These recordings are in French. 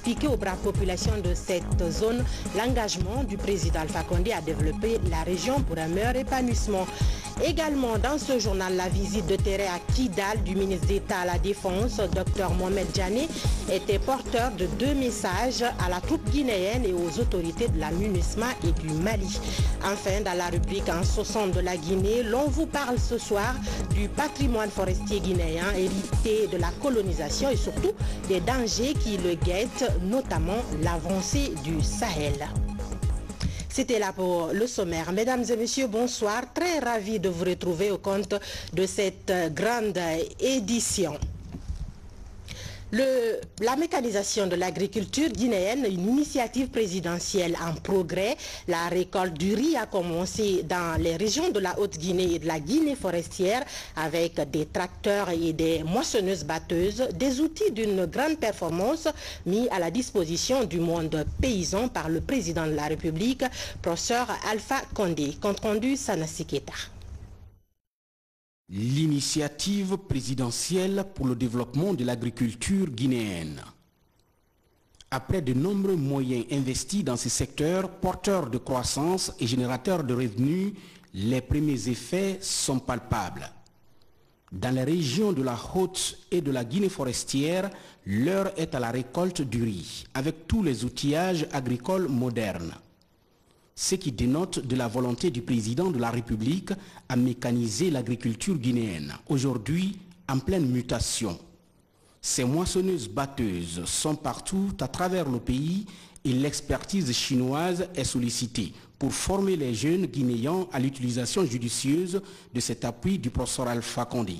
expliqué aux braves populations de cette zone l'engagement du président Alpha Condé à développer la région pour un meilleur épanouissement. Également dans ce journal, la visite de terrain à Kidal du ministre d'État à la Défense, Dr Mohamed Djani, était porteur de 2 messages à la troupe guinéenne et aux autorités de la MINUSMA et du Mali. Enfin, dans la rubrique En 60 de la Guinée, l'on vous parle ce soir du patrimoine forestier guinéen hérité de la colonisation et surtout des dangers qui le guettent, notamment l'avancée du Sahel. C'était là pour le sommaire. Mesdames et messieurs, bonsoir. Très ravi de vous retrouver au compte de cette grande édition. La mécanisation de l'agriculture guinéenne, une initiative présidentielle en progrès. La récolte du riz a commencé dans les régions de la Haute-Guinée et de la Guinée forestière avec des tracteurs et des moissonneuses-batteuses, des outils d'une grande performance mis à la disposition du monde paysan par le président de la République, professeur Alpha Condé. Compte rendu, Sanassi Keita. L'initiative présidentielle pour le développement de l'agriculture guinéenne. Après de nombreux moyens investis dans ce secteur porteur de croissance et générateur de revenus, les premiers effets sont palpables. Dans les régions de la Haute et de la Guinée forestière, l'heure est à la récolte du riz, avec tous les outillages agricoles modernes. Ce qui dénote de la volonté du président de la République à mécaniser l'agriculture guinéenne, aujourd'hui en pleine mutation. Ces moissonneuses-batteuses sont partout à travers le pays et l'expertise chinoise est sollicitée pour former les jeunes Guinéens à l'utilisation judicieuse de cet appui du professeur Alpha Condé.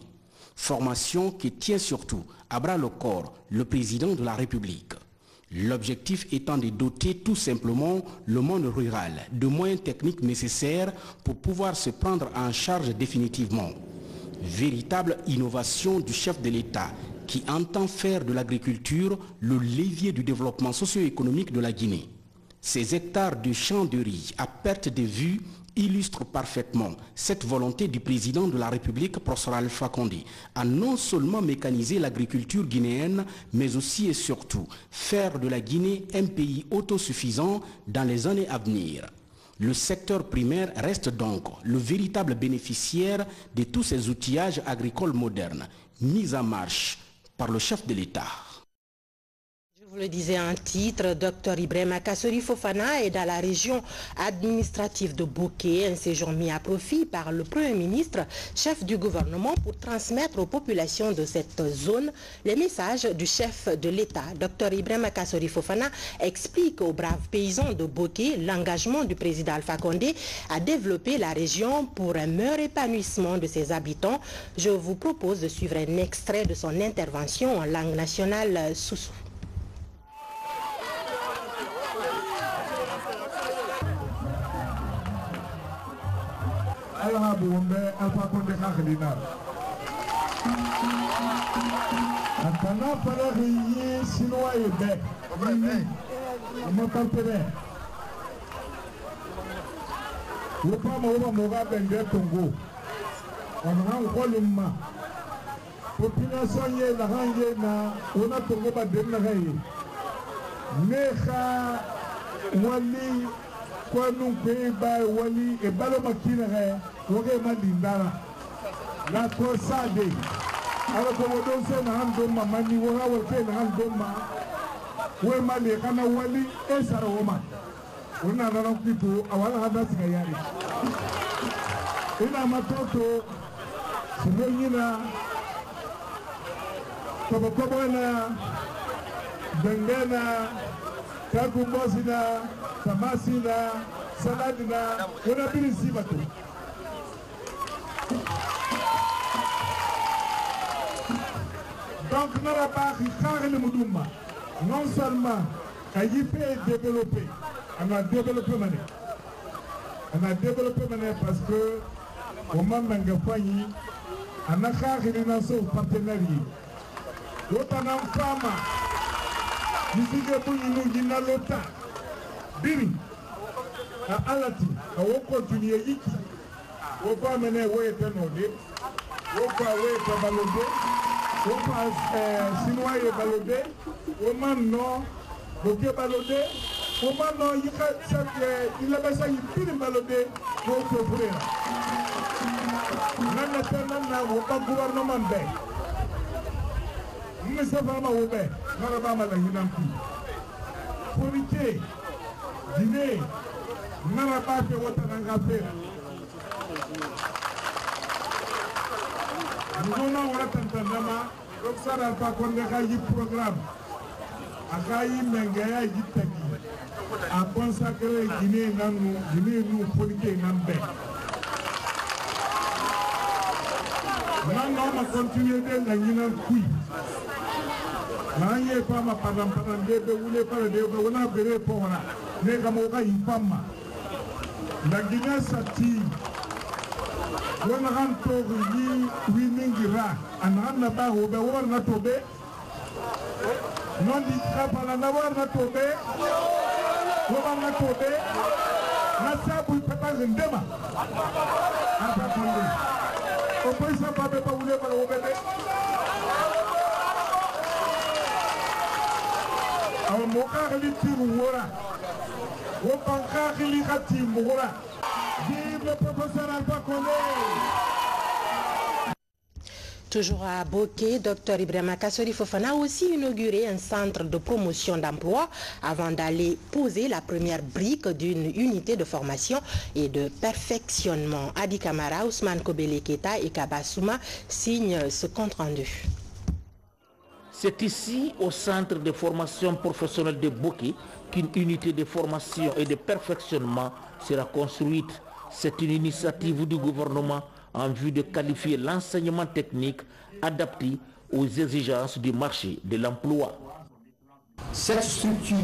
Formation qui tient surtout à bras le corps le président de la République. L'objectif étant de doter tout simplement le monde rural de moyens techniques nécessaires pour pouvoir se prendre en charge définitivement. Véritable innovation du chef de l'État qui entend faire de l'agriculture le levier du développement socio-économique de la Guinée. Ces hectares de champs de riz à perte de vue illustre parfaitement cette volonté du président de la République, professeur Alpha Condé, à non seulement mécaniser l'agriculture guinéenne, mais aussi et surtout faire de la Guinée un pays autosuffisant dans les années à venir. Le secteur primaire reste donc le véritable bénéficiaire de tous ces outillages agricoles modernes, mis en marche par le chef de l'État. Vous le disais en titre, Dr Ibrahima Kassori Fofana est dans la région administrative de Bouquet, un séjour mis à profit par le Premier ministre, chef du gouvernement, pour transmettre aux populations de cette zone les messages du chef de l'État. Dr Ibrahima Kassori Fofana explique aux braves paysans de Bouquet l'engagement du président Alpha Condé à développer la région pour un meilleur épanouissement de ses habitants. Je vous propose de suivre un extrait de son intervention en langue nationale Soussou. Allah buumbe Alpha Condé khakhilina atana para yi sinwa yebe mo tampere wopa mo moga bende tongo on kolumma population ye la hange na ona tongo ba denna gayi neha wali kwa nunque ba wali e balo makina ga woge mandindara la tosade ala ko do se na hando mamani wo ha woke na hando ma we mali kana wali e sarawoma ona na kitu awala hada siga yari ina matoto simenyina kobo na dengena kagumbosina tamasina saladina wona bilisi bato donc nara ba khare mudumba non seulement ayi peut développer on a développé mané parce que au moment ngafani ana khare na so partenariat wotana fama nisige bunyi ngina lota biri a alati a wo continue yiki wo pa mene wo etenode wo pa wo ebalode wo pa sinwa ebalode wo man no Boké balodé, au moment où il a besoin de faire balodé, pour couvrir. Nous pas gouvernement bé. Nous sommes vraiment au bé. Nous sommes vraiment dans une empire. Politique, Guinée, nous n'avons pas fait autant d'affaires. Nous avons donc ça n'a pas qu'on ait programme. Akayi mengaya yitaki. A consacrer Guinée nous politique n'ambé. Maintenant on va continuer de la Guinée kui. N'ayez pas ma padam de voulez pas de on a verré pour là. Ne kamoka impama. La Guinée s'attire. On rentre winningira. Anna ba obe on a tombé. Non dit pas na war tombé. On va tomber. Na sabu papa ndema. Ata tomber. On peut ça pas voulez pas au bébé. Alors mon frère lui tire wora. On pancarte lui tire wora. Vive le professeur Alpha Condé. Toujours à Boké, Dr Ibrahima Kassori Fofana a aussi inauguré un centre de promotion d'emploi avant d'aller poser la première brique d'une unité de formation et de perfectionnement. Adi Kamara, Ousmane Kobele Keta et Kabasouma signent ce compte rendu. C'est ici, au centre de formation professionnelle de Boké, qu'une unité de formation et de perfectionnement sera construite. C'est une initiative du gouvernement en vue de qualifier l'enseignement technique adapté aux exigences du marché de l'emploi. Cette structure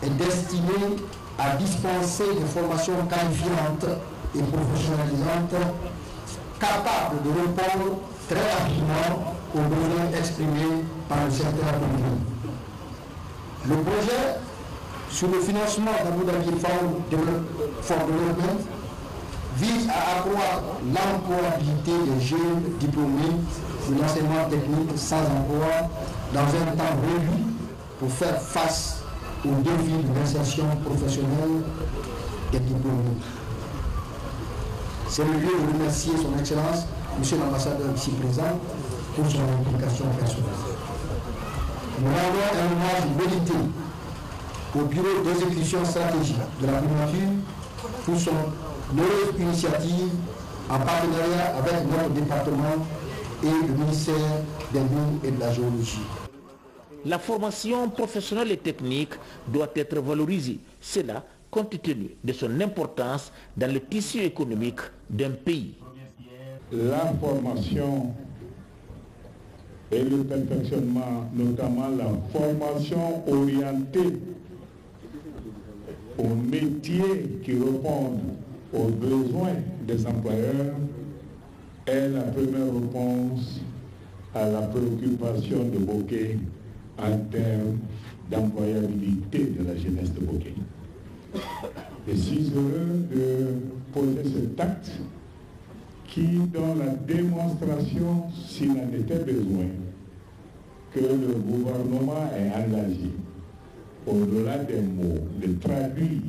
est destinée à dispenser des formations qualifiantes et professionnalisantes capables de répondre très rapidement aux besoins exprimés par le secteur économique. Le projet sur le financement d'Abu Dhabi for Development vise à accroître l'employabilité des jeunes diplômés de l'enseignement technique sans emploi dans un temps réduit pour faire face aux défis de l'insertion professionnelle des diplômés. C'est le lieu de remercier son Excellence, Monsieur l'ambassadeur ici présent, pour son implication personnelle. Nous rendons un hommage mérité au bureau d'exécution stratégique de la primature pour son heureuse initiative en partenariat avec notre département et le ministère des Mines et de la Géologie. La formation professionnelle et technique doit être valorisée, cela compte tenu de son importance dans le tissu économique d'un pays. La formation et le perfectionnement, notamment la formation orientée aux métiers qui répondent aux besoins des employeurs, est la première réponse à la préoccupation de Boké en termes d'employabilité de la jeunesse de Boké. Je suis heureux de poser cet acte qui, dans la démonstration, s'il en était besoin, que le gouvernement est engagé, au-delà des mots, de traduire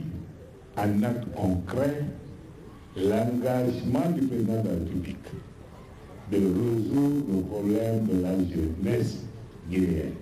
en actes concrets l'engagement du président de la République de résoudre le problème de la jeunesse guinéenne.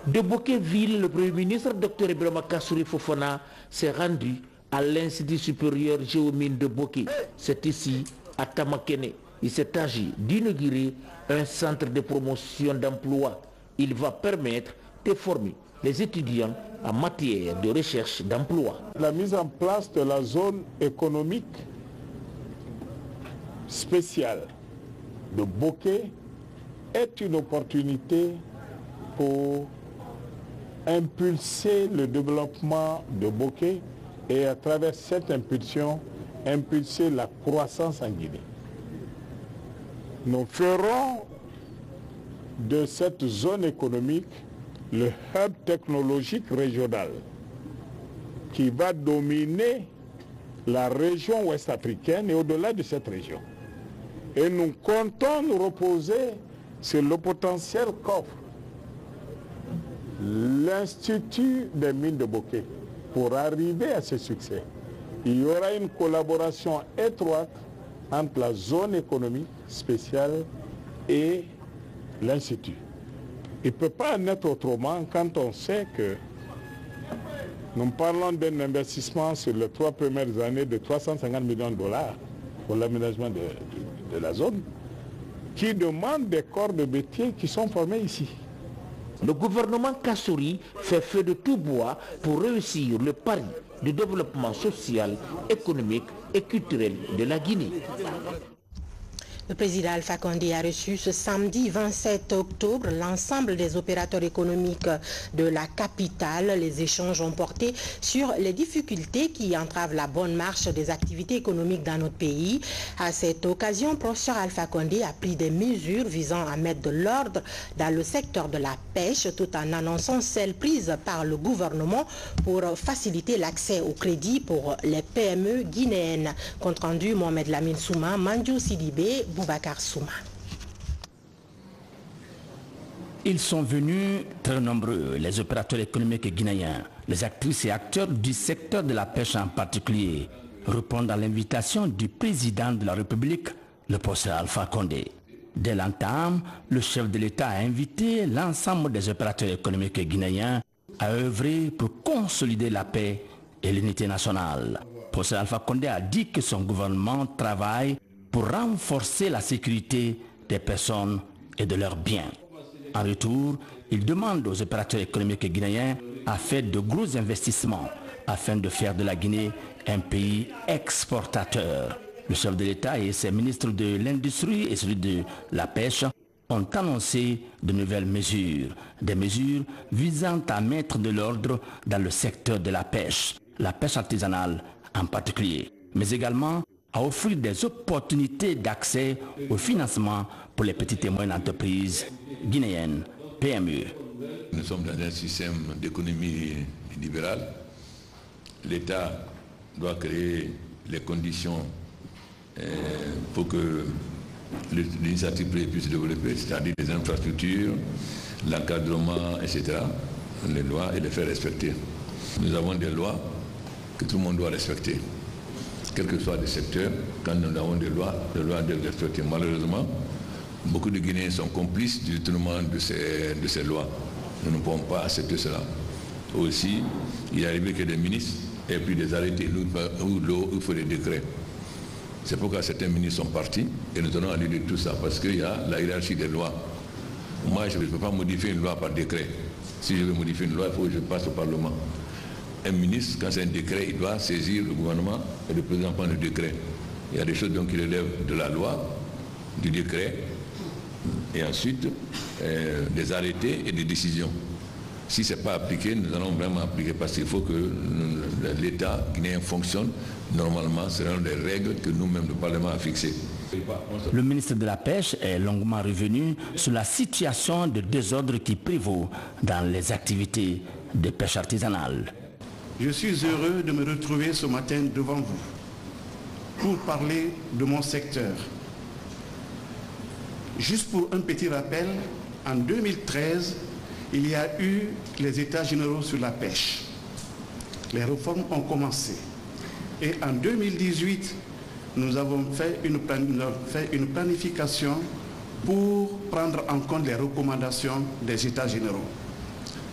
De Bokéville, le Premier ministre Dr Ibrahima Kassori Fofana s'est rendu à l'Institut supérieur géomine de Boké. C'est ici, à Tamakene. Il s'est agi d'inaugurer un centre de promotion d'emploi. Il va permettre de former les étudiants en matière de recherche d'emploi. La mise en place de la zone économique spéciale de Boké est une opportunité pour impulser le développement de Boké et à travers cette impulsion, impulser la croissance en Guinée. Nous ferons de cette zone économique le hub technologique régional qui va dominer la région ouest africaine et au-delà de cette région. Et nous comptons nous reposer sur le potentiel qu'offre l'Institut des mines de Bokeh, pour arriver à ce succès, il y aura une collaboration étroite entre la zone économique spéciale et l'Institut. Il ne peut pas en être autrement quand on sait que nous parlons d'un investissement sur les 3 premières années de 350 millions de dollars pour l'aménagement de la zone, qui demande des corps de métier qui sont formés ici. Le gouvernement Kassouri fait feu de tout bois pour réussir le pari du développement social, économique et culturel de la Guinée. Le président Alpha Condé a reçu ce samedi 27 octobre l'ensemble des opérateurs économiques de la capitale. Les échanges ont porté sur les difficultés qui entravent la bonne marche des activités économiques dans notre pays. À cette occasion, le professeur Alpha Condé a pris des mesures visant à mettre de l'ordre dans le secteur de la pêche tout en annonçant celles prises par le gouvernement pour faciliter l'accès au crédit pour les PME guinéennes. Compte rendu Mohamed Lamine Souma, Mandiou Sidibé, Boubacar Souma. Ils sont venus très nombreux, les opérateurs économiques guinéens, les actrices et acteurs du secteur de la pêche en particulier, répondent à l'invitation du président de la République, le professeur Alpha Condé. Dès l'entame, le chef de l'État a invité l'ensemble des opérateurs économiques guinéens à œuvrer pour consolider la paix et l'unité nationale. Le professeur Alpha Condé a dit que son gouvernement travaille pour renforcer la sécurité des personnes et de leurs biens. En retour, il demande aux opérateurs économiques guinéens à faire de gros investissements afin de faire de la Guinée un pays exportateur. Le chef de l'État et ses ministres de l'Industrie et celui de la Pêche ont annoncé de nouvelles mesures, des mesures visant à mettre de l'ordre dans le secteur de la pêche artisanale en particulier, mais également à offrir des opportunités d'accès au financement pour les petites et moyennes entreprises guinéennes, PME. Nous sommes dans un système d'économie libérale. L'État doit créer les conditions pour que l'initiative privée puisse se développer, c'est-à-dire les infrastructures, l'encadrement, etc., les lois et les faire respecter. Nous avons des lois que tout le monde doit respecter. Quel que soit le secteur, quand nous avons des lois doivent être respectées. Malheureusement, beaucoup de Guinéens sont complices du détournement de ces lois. Nous ne pouvons pas accepter cela. Aussi, il est arrivé que des ministres aient pris des arrêtés où il faut des décrets. C'est pourquoi certains ministres sont partis et nous allons annuler tout ça parce qu'il y a la hiérarchie des lois. Moi, je ne peux pas modifier une loi par décret. Si je veux modifier une loi, il faut que je passe au Parlement. Un ministre, quand c'est un décret, il doit saisir le gouvernement et le président prend le décret. Il y a des choses donc qui relèvent de la loi, du décret, et ensuite des arrêtés et des décisions. Si ce n'est pas appliqué, nous allons vraiment appliquer parce qu'il faut que l'État guinéen fonctionne normalement selon les règles que nous-mêmes, le Parlement, a fixées. Le ministre de la Pêche est longuement revenu sur la situation de désordre qui prévaut dans les activités de pêche artisanale. Je suis heureux de me retrouver ce matin devant vous pour parler de mon secteur. Juste pour un petit rappel, en 2013, il y a eu les États généraux sur la pêche. Les réformes ont commencé. Et en 2018, nous avons fait une planification pour prendre en compte les recommandations des États généraux.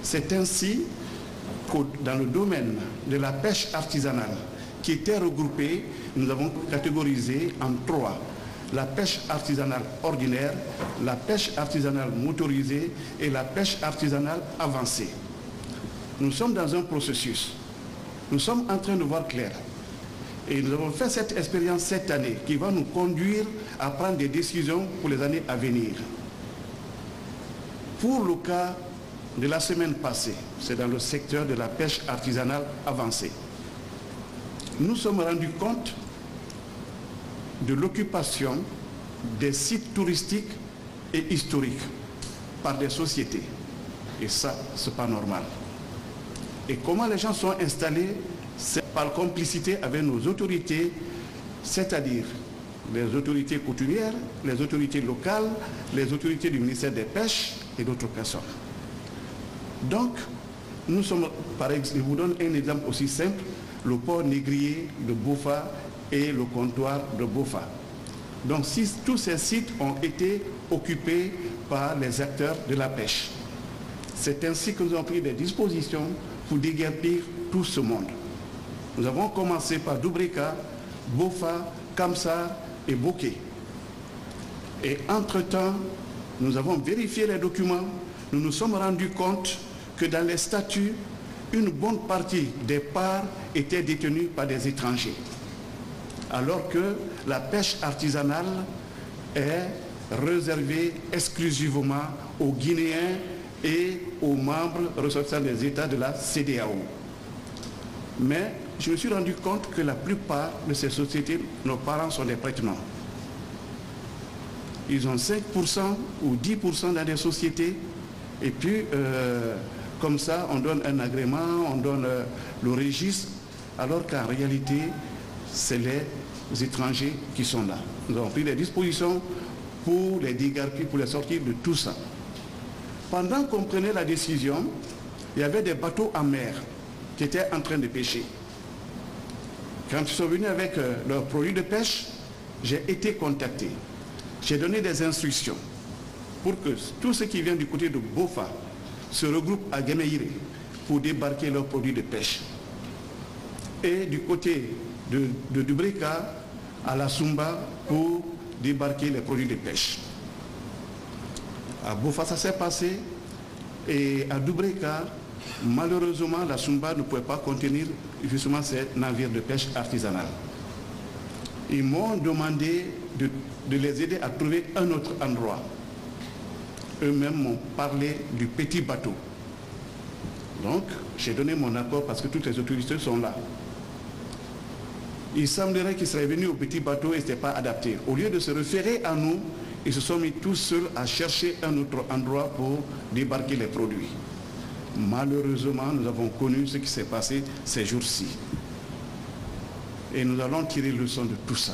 C'est ainsi que dans le domaine de la pêche artisanale, qui était regroupée, nous avons catégorisé en 3. La pêche artisanale ordinaire, la pêche artisanale motorisée et la pêche artisanale avancée. Nous sommes dans un processus. Nous sommes en train de voir clair. Et nous avons fait cette expérience cette année qui va nous conduire à prendre des décisions pour les années à venir. Pour le cas de la semaine passée, c'est dans le secteur de la pêche artisanale avancée. Nous sommes rendus compte de l'occupation des sites touristiques et historiques par des sociétés. Et ça, ce n'est pas normal. Et comment les gens sont installés? C'est par complicité avec nos autorités, c'est-à-dire les autorités coutumières, les autorités locales, les autorités du ministère des Pêches et d'autres personnes. Donc, nous sommes, par exemple, je vous donne un exemple aussi simple, le port négrier de Bofa et le comptoir de Bofa. Donc, tous ces sites ont été occupés par les acteurs de la pêche. C'est ainsi que nous avons pris des dispositions pour déguerpir tout ce monde. Nous avons commencé par Doubrika, Bofa, Kamsar et Boké. Et entre-temps, nous avons vérifié les documents. Nous nous sommes rendus compte que dans les statuts, une bonne partie des parts étaient détenues par des étrangers. Alors que la pêche artisanale est réservée exclusivement aux Guinéens et aux membres ressortissants des États de la CEDEAO. Mais je me suis rendu compte que la plupart de ces sociétés, nos parents sont des prête-noms. Ils ont 5% ou 10% dans des sociétés et puis comme ça on donne un agrément, on donne le registre, alors qu'en réalité c'est les étrangers qui sont là. Nous avons pris des dispositions pour les déguerpir, pour les sortir de tout ça. Pendant qu'on prenait la décision, il y avait des bateaux en mer qui étaient en train de pêcher. Quand ils sont venus avec leurs produits de pêche, j'ai été contacté. J'ai donné des instructions pour que tous ceux qui viennent du côté de Bofa se regroupent à Guémeïré pour débarquer leurs produits de pêche. Et du côté de Dubrika à la Sumba pour débarquer les produits de pêche. À Bofa, ça s'est passé. Et à Dubrika, malheureusement, la Sumba ne pouvait pas contenir justement ces navires de pêche artisanale. Ils m'ont demandé de les aider à trouver un autre endroit. Eux-mêmes m'ont parlé du petit bateau. Donc, j'ai donné mon accord parce que toutes les autorités sont là. Il semblerait qu'ils seraient venus au petit bateau et ce n'était pas adapté. Au lieu de se référer à nous, ils se sont mis tous seuls à chercher un autre endroit pour débarquer les produits. Malheureusement, nous avons connu ce qui s'est passé ces jours-ci. Et nous allons tirer leçon de tout ça.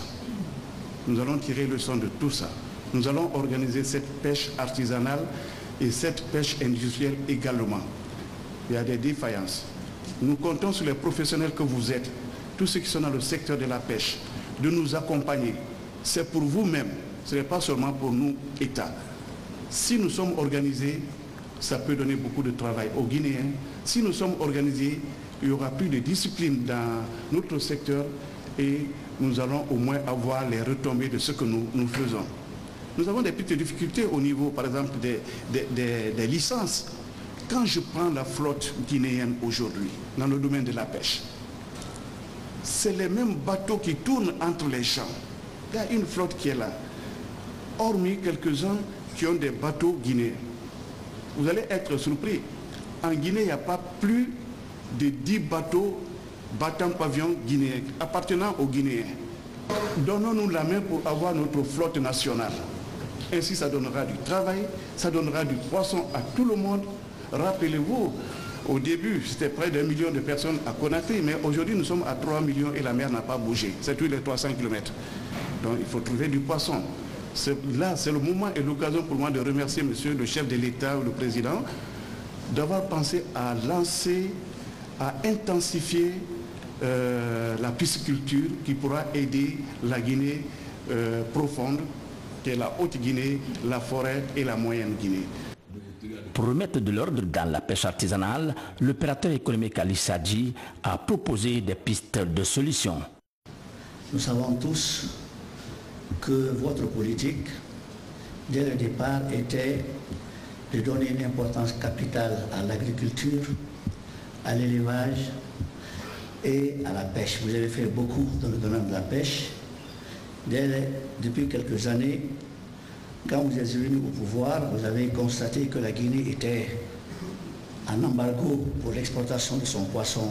Nous allons tirer leçon de tout ça. Nous allons organiser cette pêche artisanale et cette pêche industrielle également. Il y a des défaillances. Nous comptons sur les professionnels que vous êtes, tous ceux qui sont dans le secteur de la pêche, de nous accompagner. C'est pour vous-même, ce n'est pas seulement pour nous, État. Si nous sommes organisés, ça peut donner beaucoup de travail aux Guinéens. Si nous sommes organisés, il y aura plus de discipline dans notre secteur et nous allons au moins avoir les retombées de ce que nous faisons. Nous avons des petites difficultés au niveau, par exemple, des licences. Quand je prends la flotte guinéenne aujourd'hui, dans le domaine de la pêche, c'est les mêmes bateaux qui tournent entre les champs. Il y a une flotte qui est là, hormis quelques-uns qui ont des bateaux guinéens. Vous allez être surpris. En Guinée, il n'y a pas plus de 10 bateaux battant pavillon guinéen, appartenant aux Guinéens. Donnons-nous la main pour avoir notre flotte nationale. Ainsi, ça donnera du travail, ça donnera du poisson à tout le monde. Rappelez-vous, au début, c'était près d'1 million de personnes à Conakry, mais aujourd'hui, nous sommes à 3 millions et la mer n'a pas bougé. C'est tous les 300 km. Donc, il faut trouver du poisson. Là, c'est le moment et l'occasion pour moi de remercier monsieur le chef de l'État ou le président d'avoir pensé à lancer, à intensifier la pisciculture qui pourra aider la Guinée profonde, qui est la Haute-Guinée, la forêt et la Moyenne-Guinée. Pour remettre de l'ordre dans la pêche artisanale, l'opérateur économique Ali Sadji a proposé des pistes de solutions. Nous savons tous que votre politique, dès le départ, était de donner une importance capitale à l'agriculture, à l'élevage et à la pêche. Vous avez fait beaucoup dans le domaine de la pêche. Depuis quelques années, quand vous êtes venu au pouvoir, vous avez constaté que la Guinée était en embargo pour l'exportation de son poisson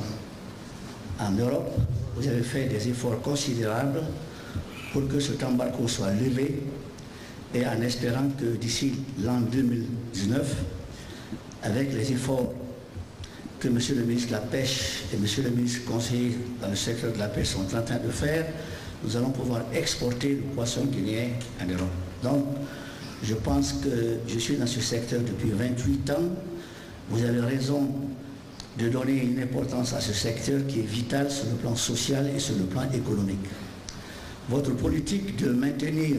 en Europe. Vous avez fait des efforts considérables pour que cet embargo soit levé et en espérant que d'ici l'an 2019, avec les efforts que M. le ministre de la Pêche et M. le ministre conseiller dans le secteur de la pêche sont en train de faire, nous allons pouvoir exporter le poisson guinéen en Europe. Donc, je pense que je suis dans ce secteur depuis 28 ans. Vous avez raison de donner une importance à ce secteur qui est vital sur le plan social et sur le plan économique. Votre politique de maintenir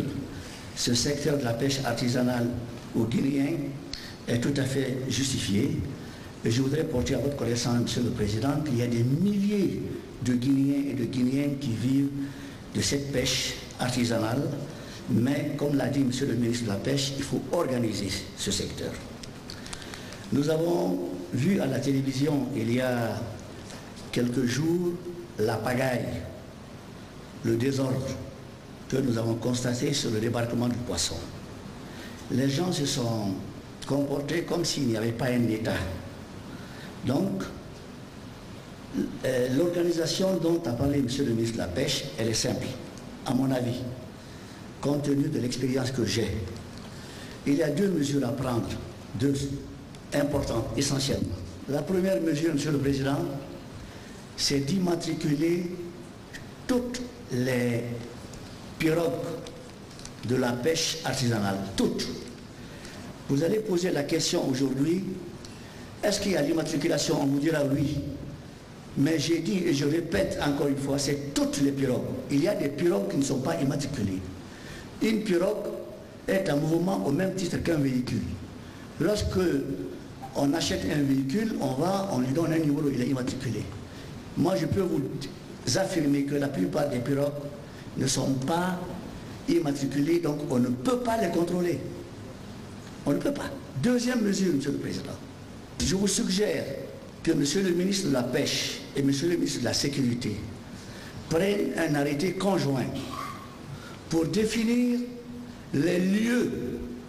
ce secteur de la pêche artisanale aux Guinéens est tout à fait justifiée. Et je voudrais porter à votre connaissance, Monsieur le Président, qu'il y a des milliers de Guinéens et de Guinéennes qui vivent de cette pêche artisanale. Mais, comme l'a dit Monsieur le ministre de la Pêche, il faut organiser ce secteur. Nous avons vu à la télévision, il y a quelques jours, la pagaille, le désordre que nous avons constaté sur le débarquement du poisson. Les gens se sont comportés comme s'il n'y avait pas un État. Donc, l'organisation dont a parlé M. le ministre de la Pêche, elle est simple, à mon avis, compte tenu de l'expérience que j'ai. Il y a deux mesures à prendre, deux importantes, essentiellement. La première mesure, M. le Président, c'est d'immatriculer toutes les pirogues de la pêche artisanale, toutes. Vous allez poser la question aujourd'hui, est-ce qu'il y a l'immatriculation? On vous dira oui. Mais j'ai dit, et je répète encore une fois, c'est toutes les pirogues. Il y a des pirogues qui ne sont pas immatriculées. Une pirogue est un mouvement au même titre qu'un véhicule. Lorsque on achète un véhicule, on lui donne un numéro, il est immatriculé. Moi, je peux vous affirmer que la plupart des pirogues ne sont pas immatriculées, donc on ne peut pas les contrôler. On ne peut pas. Deuxième mesure, Monsieur le Président. Je vous suggère que Monsieur le ministre de la Pêche et Monsieur le ministre de la Sécurité prennent un arrêté conjoint pour définir les lieux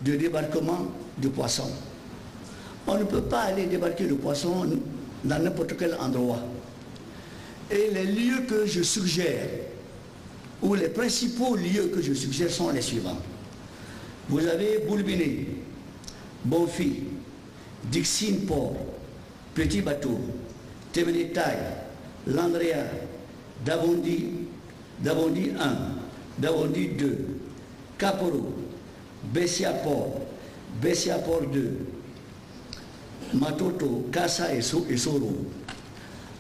de débarquement de poissons. On ne peut pas aller débarquer le poisson dans n'importe quel endroit. Et les lieux que je suggère, ou les principaux lieux que je suggère sont les suivants. Vous avez Boulbiné, Bonfi, Dixine Port, Petit Bateau, Temenetaï, Landrea, Davondi 1, Davondi 2, Caporo, Bessia Port 2, Matoto, Kassa et Soro.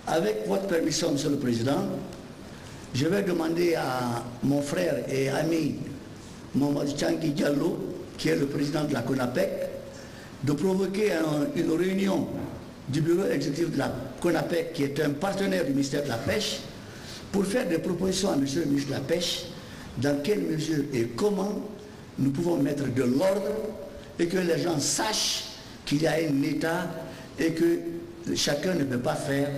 Avec votre permission, Monsieur le Président, je vais demander à mon frère et ami Mohamed Changi Diallo, qui est le président de la CONAPEC, de provoquer une réunion du bureau exécutif de la CONAPEC, qui est un partenaire du ministère de la Pêche, pour faire des propositions à Monsieur le ministre de la Pêche, dans quelle mesure et comment nous pouvons mettre de l'ordre et que les gens sachent qu'il y a un État et que chacun ne peut pas faire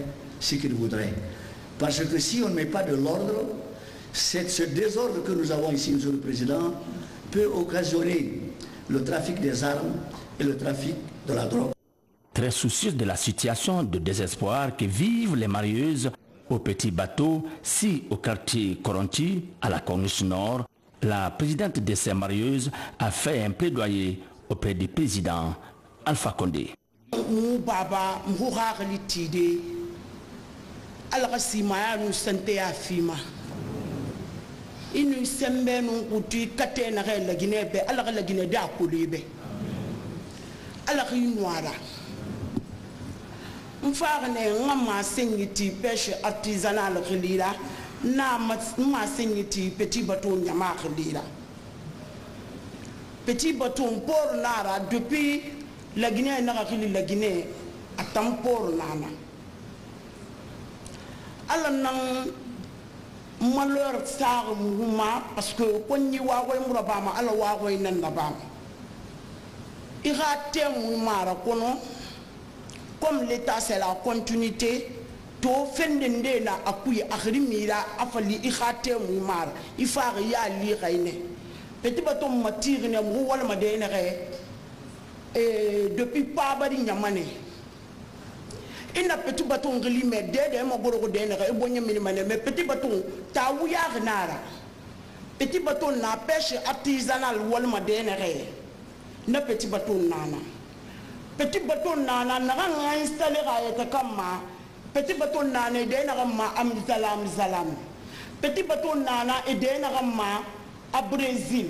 ce qu'il voudrait. Parce que si on ne met pas de l'ordre, ce désordre que nous avons ici, Monsieur le Président, peut occasionner le trafic des armes et le trafic de la drogue. Très soucieuse de la situation de désespoir que vivent les marieuses au Petit Bateau, si au quartier Koronti, à la Corniche Nord, la présidente de ces marieuses a fait un plaidoyer auprès du président Alpha Condé. Pêche artisanale petit bateau petit bateau port nara depuis la Guinée la Guinée à temps port nana alors non malheur sar mouvement parce que quand ni wa koy murabama ala wa koy nan la bam ira temu mara kono comme l'état c'est la continuité to fendende na akuyi akhrimira afali ikhate mu mar ifar ya li khayne petit bateau matir ne mu wala ma de ne et depuis pas bari nyamane ina petit bateau ngli me de ma goro de ne e bonya minimane mais petit bateau ta wuya nara petit bateau na pêche artisanale wala ma de ne na petit bateau nana petit bateau nana na installer à kama petit bateau nana de na ma am salam petit bateau nana et de na ma à Brésil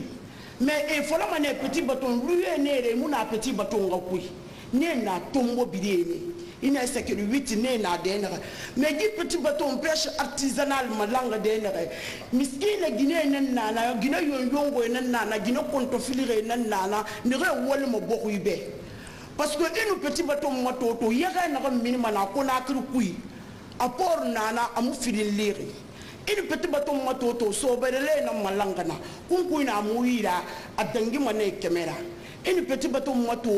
mais il faut la maner petit bateau lui né mon petit bateau ngakui ne na tombo bidene ina sekere 8 ne na denere mais di petit bateau pêche artisanal malanga denere miskina Guinée nan nana Guinée yongo nan nana Guinée konto filire nan nana ne re wol mo boku ibe parce que inu petit bateau moto to yaga na ko minima na ko na kru kui apport nana amu filin lire inu petit bateau moto to so berele na malanga na kunku na muira adangi mane kamera inu petit bateau moto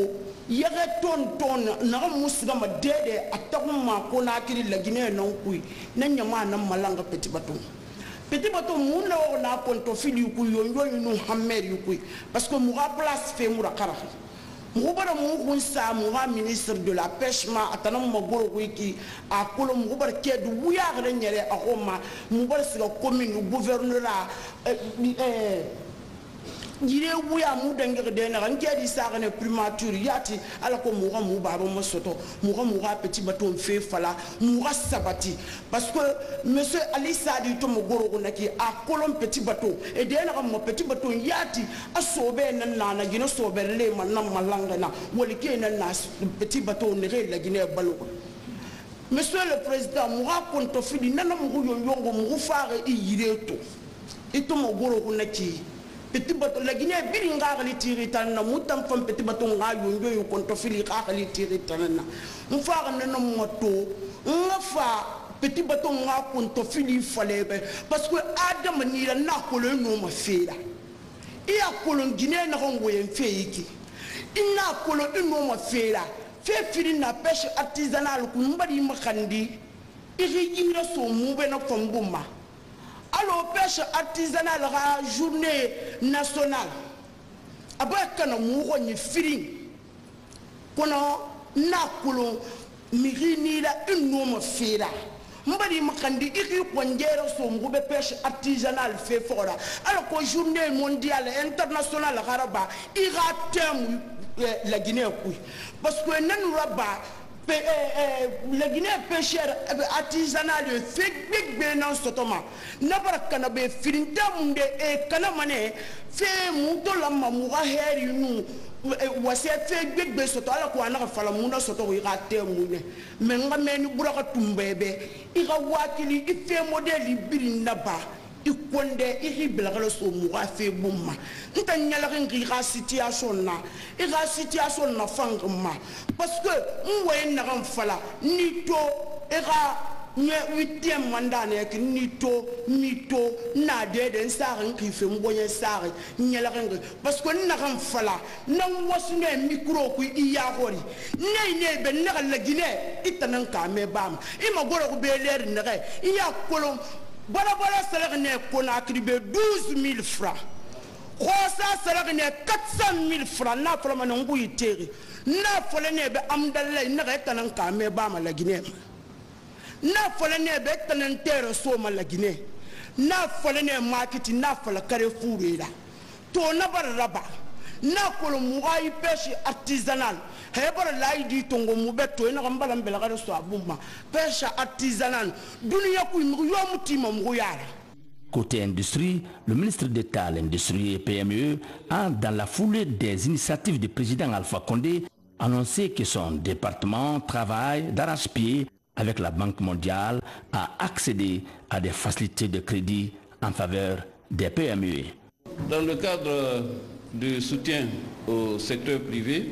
yaga ton na musga ma dede atakuma ko na kiri la Guinée non kui na nyama na malanga petit bateau mun na konto fili ku yo no hammer ku parce que mu place fait mu rakara mu bara mu kunsa mu ministre de la pêche ma atana mu goro wiki a kolo mu bara kedu wuya ga nyere a homa mu bara siga commune gouverneur yire wuya mu dange de na nge di sa ne primature yati ala ko mu baba mo soto mu petit bateau fe fala mu sabati parce que monsieur Ali Sadi to mo goro na ki a kolon petit bateau et de na mo petit bateau yati a sobe na na gino sobe le man na malanga na woli ke na petit bateau ne re la Guinée balo monsieur le président mu konto fidi nana mu yongo mu faare i yire to ito mo goro na ki petit bateau la Guinée biringa gali tiritan na mutam fam petit bateau nga yongo yo konto fili ka gali tiritan na mfa na moto ngafa petit bateau nga konto fili falebe parce que adam ni la na ko le no ma fera iya ko le Guinée na ngo yen feiki ina ko le no ma fera fe fili na pêche artisanale ku mbadi makandi iri yira so mu be na fambuma. Alors, pêche artisanale, la journée nationale. Après, quand on a une feeling, qu'on a une mirini la une nomme fera. Mbadi makandi iri kwangera so mbe pêche artisanale fait fort. Alors que journée mondiale internationale Araba, ira terme la Guinée parce que nous là-bas la Guinée pêcheur artisanal fait big benan sotoma nabara kana be filinta munde e kana mane fait muto la mamuga heri nu wase fait big be soto ala ko anaka fala muna soto ko irate mune menga meni buraka tumbebe ira wakili ife modeli birinda ba ikonde iribla kala so muga fe bumma nta nyala ngi ga situation na fangma parce que mwe na fala nito era nye 8e mandat ne ki nito na de sare ngi fe mbonye sare nyala ngi parce que na fala na wasune micro ku iya hori ne be na la Guinée itanan ka me bam ima goro ko be ler ne iya kolon Bala salaire ne Conakry 12 000 francs. Khosa salaire ne 400 000 francs. Na fala manongu iteri. Na fala ne be amdalla na retanan ka me ba ma la Guinée. Na fala ne be tanan tere so ma la Guinée. Na fala ne market na fala Carrefour ila. To na baraba. Na kolo mugai pêche artisanal. Hebara laidi tongo mubeto ena kambala mbela kare so abuma pêche artisanale dunia ku yo mutima muyara. Côté industrie, le ministre d'État à l'industrie et PME a, dans la foulée des initiatives du président Alpha Condé, annoncé que son département travaille d'arrache-pied avec la Banque mondiale à accéder à des facilités de crédit en faveur des PME. Dans le cadre du soutien au secteur privé,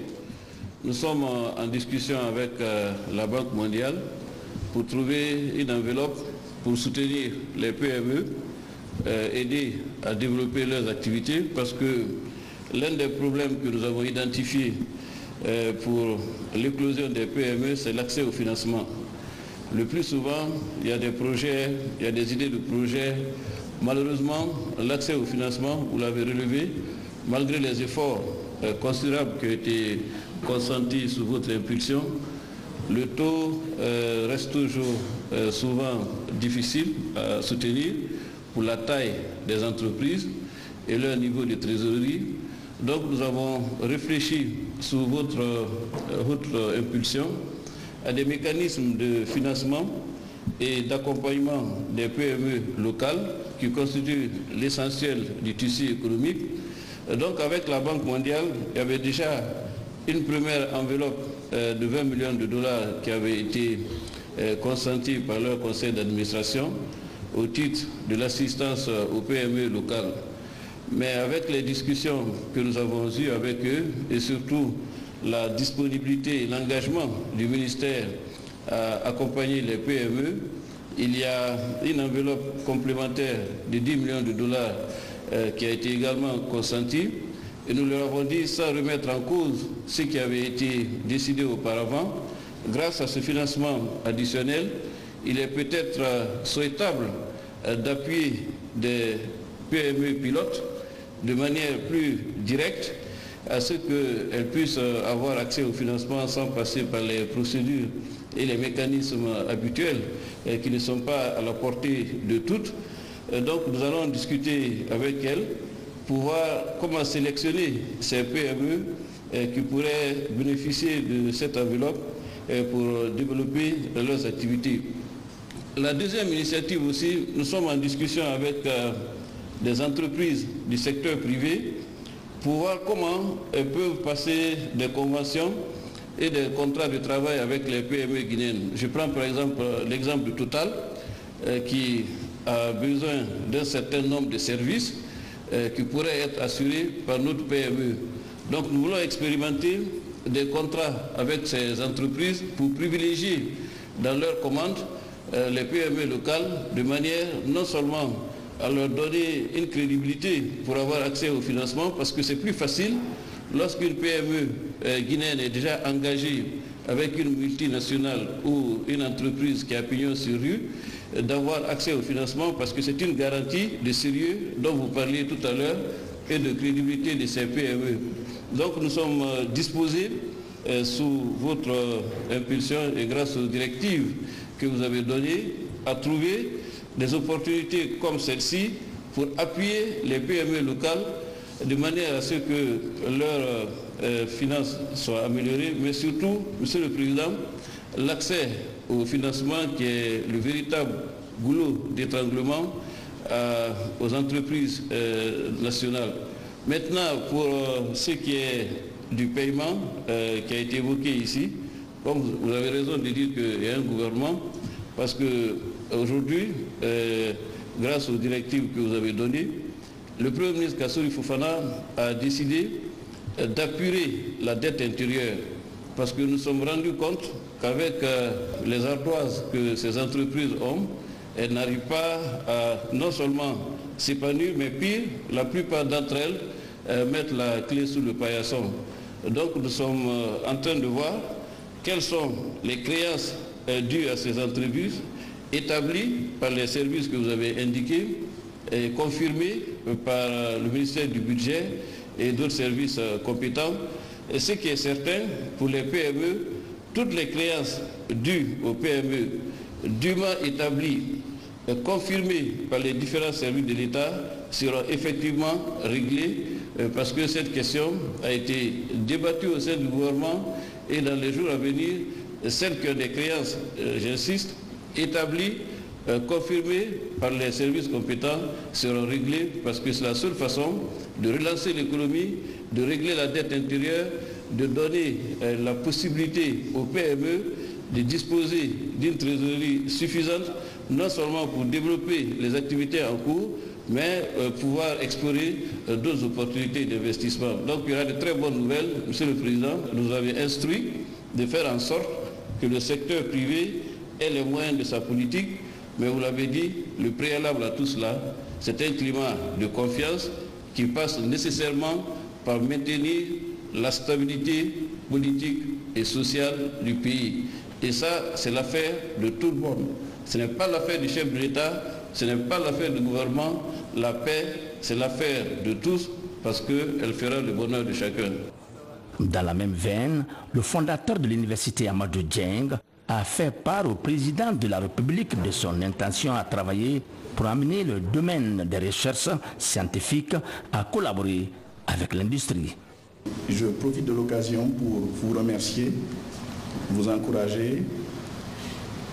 nous sommes en discussion avec la Banque mondiale pour trouver une enveloppe pour soutenir les PME, aider à développer leurs activités, parce que l'un des problèmes que nous avons identifiés pour l'éclosion des PME, c'est l'accès au financement. Le plus souvent, il y a des projets, il y a des idées de projets. Malheureusement, l'accès au financement, vous l'avez relevé, malgré les efforts considérables qui ont été consentis sous votre impulsion, le taux reste toujours souvent difficile à soutenir pour la taille des entreprises et leur niveau de trésorerie. Donc nous avons réfléchi sous votre impulsion à des mécanismes de financement et d'accompagnement des PME locales qui constituent l'essentiel du tissu économique. Donc avec la Banque mondiale, il y avait déjà une première enveloppe de 20 millions de dollars qui avait été consentie par leur conseil d'administration au titre de l'assistance aux PME locales. Mais avec les discussions que nous avons eues avec eux et surtout la disponibilité et l'engagement du ministère à accompagner les PME, il y a une enveloppe complémentaire de 10 millions de dollars qui a été également consentie. Et nous leur avons dit, sans remettre en cause ce qui avait été décidé auparavant, grâce à ce financement additionnel, il est peut-être souhaitable d'appuyer des PME pilotes de manière plus directe à ce qu'elles puissent avoir accès au financement sans passer par les procédures et les mécanismes habituels qui ne sont pas à la portée de toutes. Donc nous allons discuter avec elles pour voir comment sélectionner ces PME qui pourraient bénéficier de cette enveloppe pour développer leurs activités. La deuxième initiative aussi, nous sommes en discussion avec des entreprises du secteur privé pour voir comment elles peuvent passer des conventions et des contrats de travail avec les PME guinéennes. Je prends par exemple l'exemple de Total qui a besoin d'un certain nombre de services qui pourraient être assurés par notre PME. Donc nous voulons expérimenter des contrats avec ces entreprises pour privilégier dans leurs commandes les PME locales de manière non seulement à leur donner une crédibilité pour avoir accès au financement, parce que c'est plus facile lorsqu'une PME guinéenne est déjà engagée avec une multinationale ou une entreprise qui a pignon sur rue, d'avoir accès au financement, parce que c'est une garantie de sérieux dont vous parliez tout à l'heure et de crédibilité de ces PME. Donc nous sommes disposés, sous votre impulsion et grâce aux directives que vous avez données, à trouver des opportunités comme celle-ci pour appuyer les PME locales de manière à ce que leurs finances soient améliorées, mais surtout, Monsieur le Président, l'accès au financement qui est le véritable goulot d'étranglement aux entreprises nationales. Maintenant, pour ce qui est du paiement qui a été évoqué ici, comme vous avez raison de dire qu'il y a un gouvernement, parce qu'aujourd'hui, grâce aux directives que vous avez données, le Premier ministre Kassory Fofana a décidé d'apurer la dette intérieure, parce que nous sommes rendus compte qu'avec les ardoises que ces entreprises ont, elles n'arrivent pas à non seulement s'épanouir, mais pire, la plupart d'entre elles mettent la clé sous le paillasson. Donc nous sommes en train de voir quelles sont les créances dues à ces entreprises établies par les services que vous avez indiqués et confirmées par le ministère du Budget et d'autres services compétents. Et ce qui est certain, pour les PME, toutes les créances dues aux PME, dûment établies, confirmées par les différents services de l'État, seront effectivement réglées parce que cette question a été débattue au sein du gouvernement et dans les jours à venir, celles qui ont des créances, j'insiste, établies, confirmées par les services compétents seront réglées parce que c'est la seule façon de relancer l'économie, de régler la dette intérieure, de donner la possibilité aux PME de disposer d'une trésorerie suffisante, non seulement pour développer les activités en cours, mais pouvoir explorer d'autres opportunités d'investissement. Donc il y aura de très bonnes nouvelles. Monsieur le Président, nous avez instruit de faire en sorte que le secteur privé ait les moyens de sa politique, mais vous l'avez dit, le préalable à tout cela, c'est un climat de confiance qui passe nécessairement par maintenir la stabilité politique et sociale du pays. Et ça, c'est l'affaire de tout le monde. Ce n'est pas l'affaire du chef de l'État, ce n'est pas l'affaire du gouvernement. La paix, c'est l'affaire de tous parce qu'elle fera le bonheur de chacun. Dans la même veine, le fondateur de l'université Amadou Dieng a fait part au président de la République de son intention à travailler pour amener le domaine des recherches scientifiques à collaborer avec l'industrie. Je profite de l'occasion pour vous remercier, vous encourager,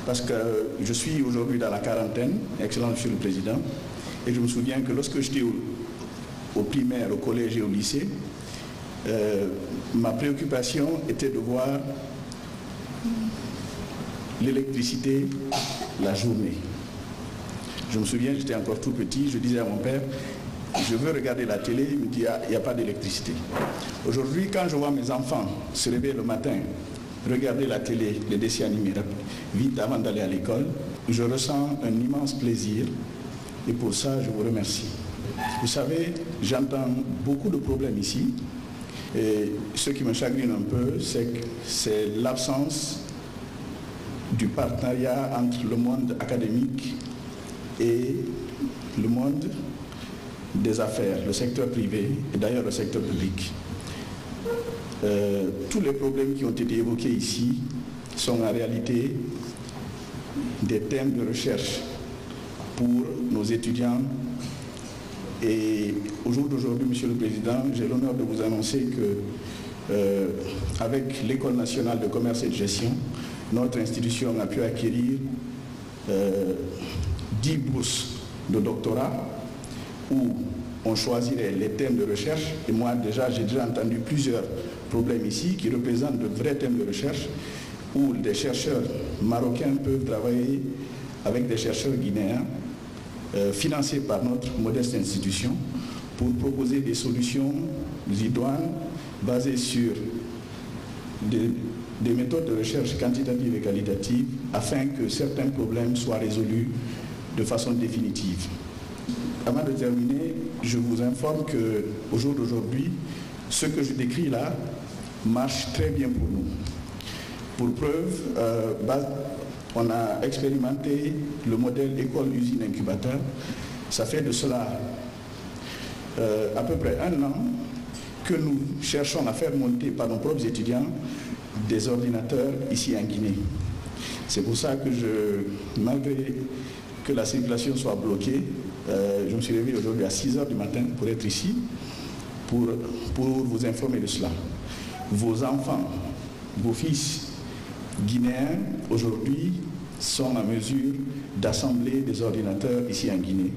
parce que je suis aujourd'hui dans la quarantaine, excellent Monsieur le Président, et je me souviens que lorsque j'étais au primaire, au collège et au lycée, ma préoccupation était de voir l'électricité la journée. Je me souviens, j'étais encore tout petit, je disais à mon père, je veux regarder la télé, il me dit, il n'y a pas d'électricité. Aujourd'hui, quand je vois mes enfants se réveiller le matin, regarder la télé, les dessins animés vite avant d'aller à l'école, je ressens un immense plaisir et pour ça, je vous remercie. Vous savez, j'entends beaucoup de problèmes ici et ce qui me chagrine un peu, c'est l'absence du partenariat entre le monde académique et le monde des affaires, le secteur privé et d'ailleurs le secteur public. Tous les problèmes qui ont été évoqués ici sont en réalité des thèmes de recherche pour nos étudiants. Et au jour d'aujourd'hui, Monsieur le Président, j'ai l'honneur de vous annoncer que avec l'École nationale de commerce et de gestion, notre institution a pu acquérir 10 bourses de doctorat où on choisirait les thèmes de recherche. Et moi, j'ai déjà entendu plusieurs problèmes ici qui représentent de vrais thèmes de recherche où des chercheurs marocains peuvent travailler avec des chercheurs guinéens financés par notre modeste institution pour proposer des solutions idoines basées sur des méthodes de recherche quantitatives et qualitatives afin que certains problèmes soient résolus de façon définitive. Avant de terminer, je vous informe qu'au jour d'aujourd'hui, ce que je décris là marche très bien pour nous. Pour preuve, on a expérimenté le modèle école-usine-incubateur. Ça fait de cela à peu près 1 an que nous cherchons à faire monter par nos propres étudiants des ordinateurs ici en Guinée. C'est pour ça que malgré que la circulation soit bloquée, je me suis réveillé aujourd'hui à 6 h du matin pour être ici, pour vous informer de cela. Vos enfants, vos fils guinéens, aujourd'hui, sont en mesure d'assembler des ordinateurs ici en Guinée.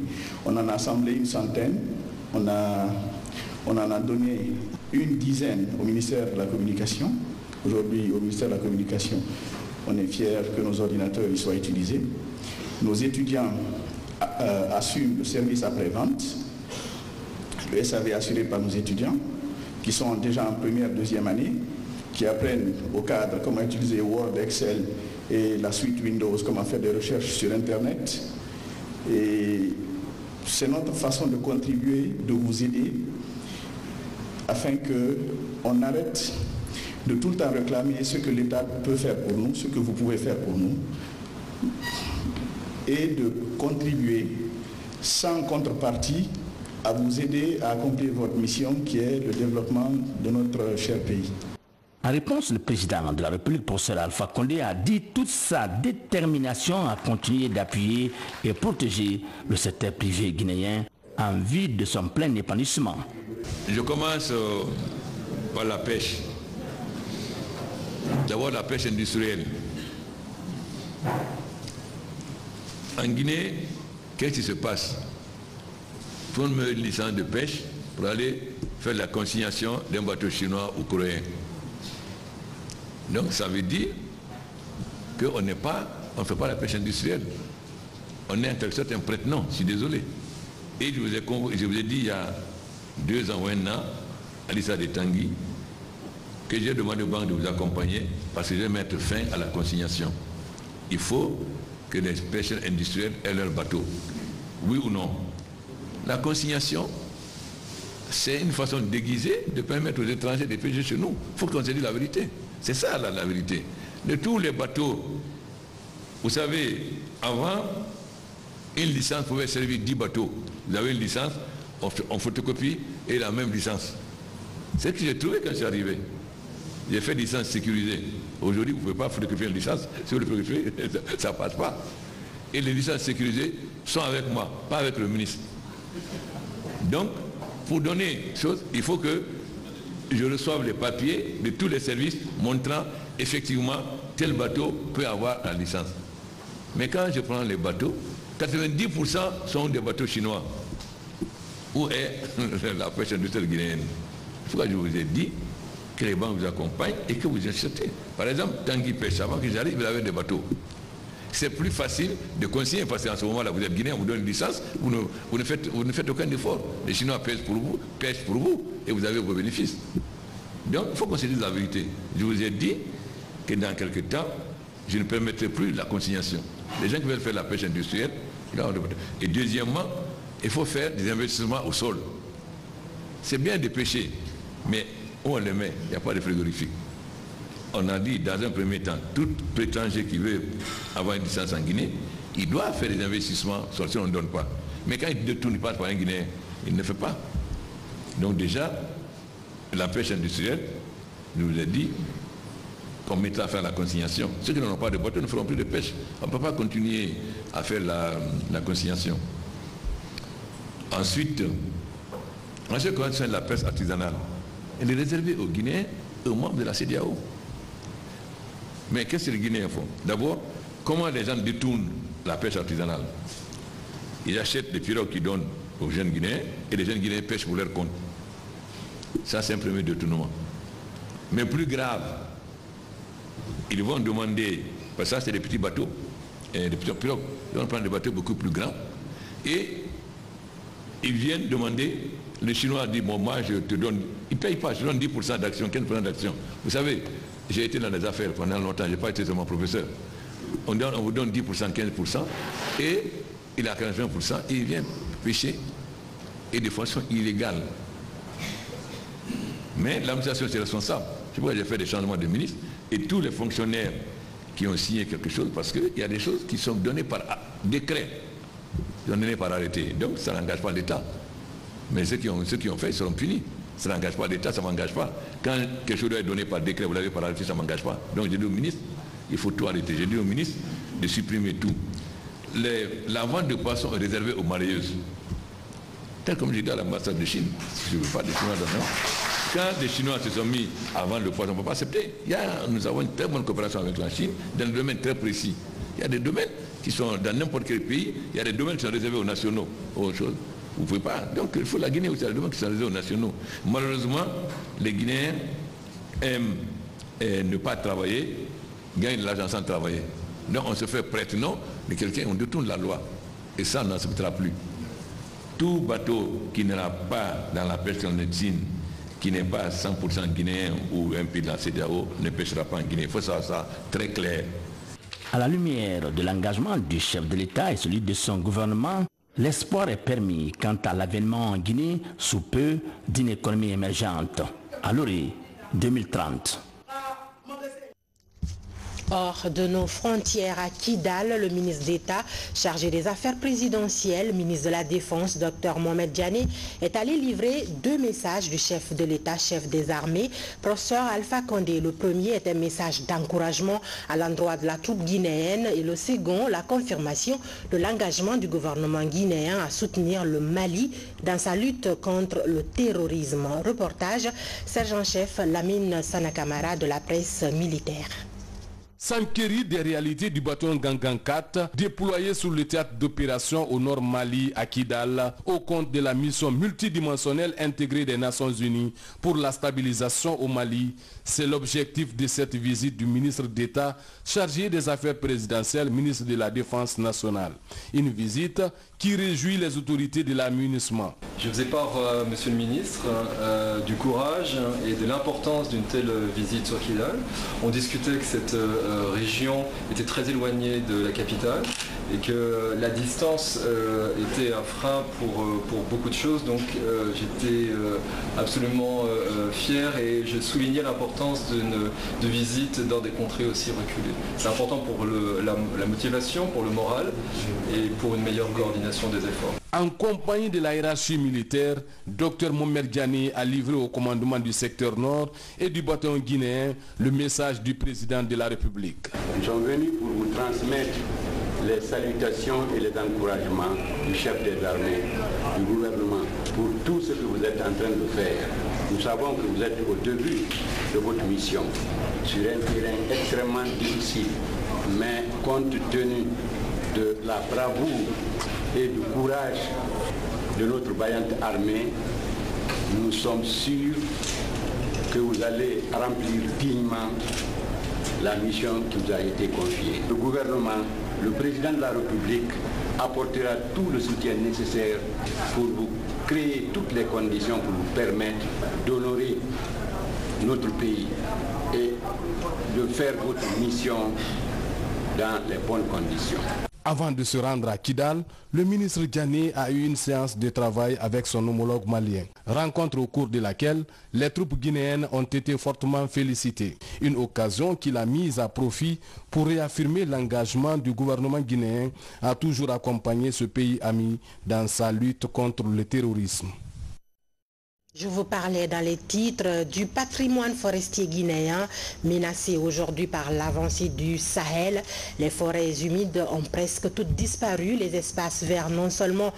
On en a assemblé une centaine, on en a donné une dizaine au ministère de la Communication. Aujourd'hui, au ministère de la Communication, on est fiers que nos ordinateurs y soient utilisés. Nos étudiants assument le service après-vente, le SAV assuré par nos étudiants, qui sont déjà en première, deuxième année, qui apprennent au cadre comment utiliser Word, Excel et la suite Windows, comment faire des recherches sur Internet. Et c'est notre façon de contribuer, de vous aider, afin qu'on arrête de tout le temps réclamer ce que l'État peut faire pour nous, ce que vous pouvez faire pour nous, et de contribuer sans contrepartie à vous aider à accomplir votre mission qui est le développement de notre cher pays. En réponse, le président de la République, professeur Alpha Condé, a dit toute sa détermination à continuer d'appuyer et protéger le secteur privé guinéen en vue de son plein épanouissement. Je commence par la pêche. D'abord la pêche industrielle. En Guinée, qu'est-ce qui se passe? Tout le monde met une licence de pêche pour aller faire la consignation d'un bateau chinois ou coréen. Donc ça veut dire qu'on ne fait pas la pêche industrielle. On est en quelque sorte un prête-nom, je suis désolé. Et je vous ai dit il y a 2 ans ou 1 an, à l'Issa de Tanguy, que j'ai demandé aux banques de vous accompagner parce que je vais mettre fin à la consignation. Il faut que les pêcheurs industriels aient leur bateau. Oui ou non? La consignation, c'est une façon déguisée de permettre aux étrangers de pêcher chez nous. Il faut qu'on se dise la vérité. C'est ça la vérité. De tous les bateaux, vous savez, avant, une licence pouvait servir 10 bateaux. Vous avez une licence, on photocopie et la même licence. C'est ce que j'ai trouvé quand je suis arrivé. J'ai fait licence sécurisée. Aujourd'hui, vous ne pouvez pas photocopier une licence. Si vous le photocopiez, ça ne passe pas. Et les licences sécurisées sont avec moi, pas avec le ministre. Donc, pour donner chose, il faut que je reçoive les papiers de tous les services montrant effectivement tel bateau peut avoir la licence. Mais quand je prends les bateaux, 90% sont des bateaux chinois. Où est la pêche industrielle guinéenne? pourquoi je vous ai dit que les banques vous accompagnent et que vous achetez. Par exemple, Tanguy Pêche, avant qu'ils arrivent, il avait des bateaux. C'est plus facile de consigner parce qu'en ce moment-là, vous êtes guinéen, on vous donne une licence, vous ne faites aucun effort. Les Chinois pêchent pour vous et vous avez vos bénéfices. Donc, il faut qu'on se dise la vérité. Je vous ai dit que dans quelques temps, je ne permettrai plus la consignation. Les gens qui veulent faire la pêche industrielle, et deuxièmement, il faut faire des investissements au sol. C'est bien de pêcher, mais où on les met, il n'y a pas de frigorifique. On a dit dans un premier temps, tout étranger qui veut avoir une licence en Guinée, il doit faire des investissements, sauf si on ne donne pas. Mais quand il détourne, il passe par un Guinéen, il ne fait pas. Donc déjà, la pêche industrielle, je vous ai dit, qu'on mettra à faire la consignation. Ceux qui n'ont pas de bateau ne feront plus de pêche. On ne peut pas continuer à faire la consignation. Ensuite, en ce qui concerne la pêche artisanale, elle est réservée aux Guinéens et aux membres de la CEDEAO. Mais qu'est-ce que les Guinéens font? D'abord, comment les gens détournent la pêche artisanale? Ils achètent des pirogues qu'ils donnent aux jeunes Guinéens et les jeunes Guinéens pêchent pour leur compte. Ça, c'est un premier détournement. Mais plus grave, ils vont demander, parce que ça c'est des petits bateaux, des petits pirogues, ils vont prendre des bateaux beaucoup plus grands, et ils viennent demander, les Chinois disent, bon moi je te donne, ils ne payent pas, je te donne 10% d'action, 15% d'action. Vous savez, j'ai été dans les affaires pendant longtemps, je n'ai pas été seulement professeur. On vous donne 10%, 15%, et il a 15%, et il vient pêcher, et de façon illégale. Mais l'administration c'est responsable. C'est pourquoi j'ai fait des changements de ministre, et tous les fonctionnaires qui ont signé quelque chose, parce qu'il y a des choses qui sont données par décret, qui sont données par arrêté. Donc ça n'engage pas l'État. Mais ceux qui ont fait, ils seront punis. Ça n'engage pas l'État, ça ne m'engage pas. Quand quelque chose doit être donné par décret, vous l'avez par arrêté, ça ne m'engage pas. Donc j'ai dit au ministre, il faut tout arrêter. J'ai dit au ministre de supprimer tout. La vente de poissons est réservée aux marieuses. Tel comme j'ai dit à l'ambassade de Chine, je ne veux pas des Chinois dans. Quand les Chinois se sont mis à vendre le poisson, on ne peut pas accepter. Nous avons une très bonne coopération avec la Chine dans des domaines très précis. Il y a des domaines qui sont dans n'importe quel pays, il y a des domaines qui sont réservés aux nationaux, aux choses. Vous ne pouvez pas. Donc il faut la Guinée aussi, il y a des domaines qui sont réservés aux nationaux. Malheureusement, les Guinéens aiment ne pas travailler, gagnent de l'argent sans travailler. Donc on se fait prêtre non de quelqu'un, on détourne la loi. Et ça, on n'acceptera plus. Tout bateau qui n'ira pas dans la pêche clandestine, qui n'est pas 100% guinéen ou un pays de la CEDEAO, ne pêchera pas en Guinée. Il faut savoir ça très clair. À la lumière de l'engagement du chef de l'État et celui de son gouvernement, l'espoir est permis quant à l'avènement en Guinée sous peu d'une économie émergente. À l'horizon 2030. Hors de nos frontières à Kidal, le ministre d'État chargé des affaires présidentielles, ministre de la Défense, Dr Mohamed Diané, est allé livrer 2 messages du chef de l'État, chef des armées, professeur Alpha Condé. Le premier est un message d'encouragement à l'endroit de la troupe guinéenne et le second, la confirmation de l'engagement du gouvernement guinéen à soutenir le Mali dans sa lutte contre le terrorisme. Reportage, sergent-chef Lamine Sanakamara de la presse militaire. S'enquérir des réalités du bâton Gangan 4 déployé sur le théâtre d'opération au nord Mali à Kidal au compte de la mission multidimensionnelle intégrée des Nations Unies pour la stabilisation au Mali. C'est l'objectif de cette visite du ministre d'État chargé des affaires présidentielles, ministre de la Défense nationale. Une visite qui réjouit les autorités de l'aménagement. Je faisais part, monsieur le ministre, du courage et de l'importance d'une telle visite sur Kidal. On discutait que cette région était très éloignée de la capitale et que la distance était un frein pour beaucoup de choses. Donc j'étais absolument fier et je soulignais l'importance de visite dans des contrées aussi reculées. C'est important pour la motivation, pour le moral et pour une meilleure coordination des efforts. En compagnie de la hiérarchie militaire, Dr Mohamed Diané a livré au commandement du secteur nord et du bataillon guinéen le message du président de la République. Nous sommes venus pour vous transmettre les salutations et les encouragements du chef des armées, du gouvernement, pour tout ce que vous êtes en train de faire. Nous savons que vous êtes au début de votre mission, sur un terrain extrêmement difficile, mais compte tenu de la bravoure et du courage de notre vaillante armée, nous sommes sûrs que vous allez remplir dignement la mission qui vous a été confiée. Le gouvernement, le président de la République apportera tout le soutien nécessaire pour vous créer toutes les conditions pour vous permettre d'honorer notre pays et de faire votre mission dans les bonnes conditions. Avant de se rendre à Kidal, le ministre Diané a eu une séance de travail avec son homologue malien. Rencontre au cours de laquelle les troupes guinéennes ont été fortement félicitées. Une occasion qu'il a mise à profit pour réaffirmer l'engagement du gouvernement guinéen à toujours accompagner ce pays ami dans sa lutte contre le terrorisme. Je vous parlais dans les titres du patrimoine forestier guinéen menacé aujourd'hui par l'avancée du Sahel. Les forêts humides ont presque toutes disparu. Les espaces verts non seulement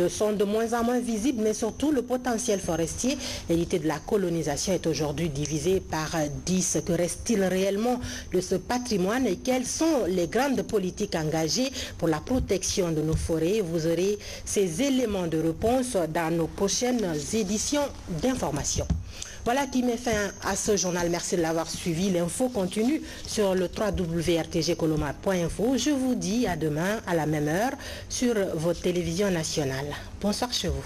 sont de moins en moins visibles, mais surtout le potentiel forestier hérité de la colonisation est aujourd'hui divisé par 10. Que reste-t-il réellement de ce patrimoine et quelles sont les grandes politiques engagées pour la protection de nos forêts? Vous aurez ces éléments de réponse dans nos prochaines éditions d'information. Voilà qui met fin à ce journal. Merci de l'avoir suivi. L'info continue sur le www.rtgcoloma.info. Je vous dis à demain à la même heure sur votre télévision nationale. Bonsoir chez vous.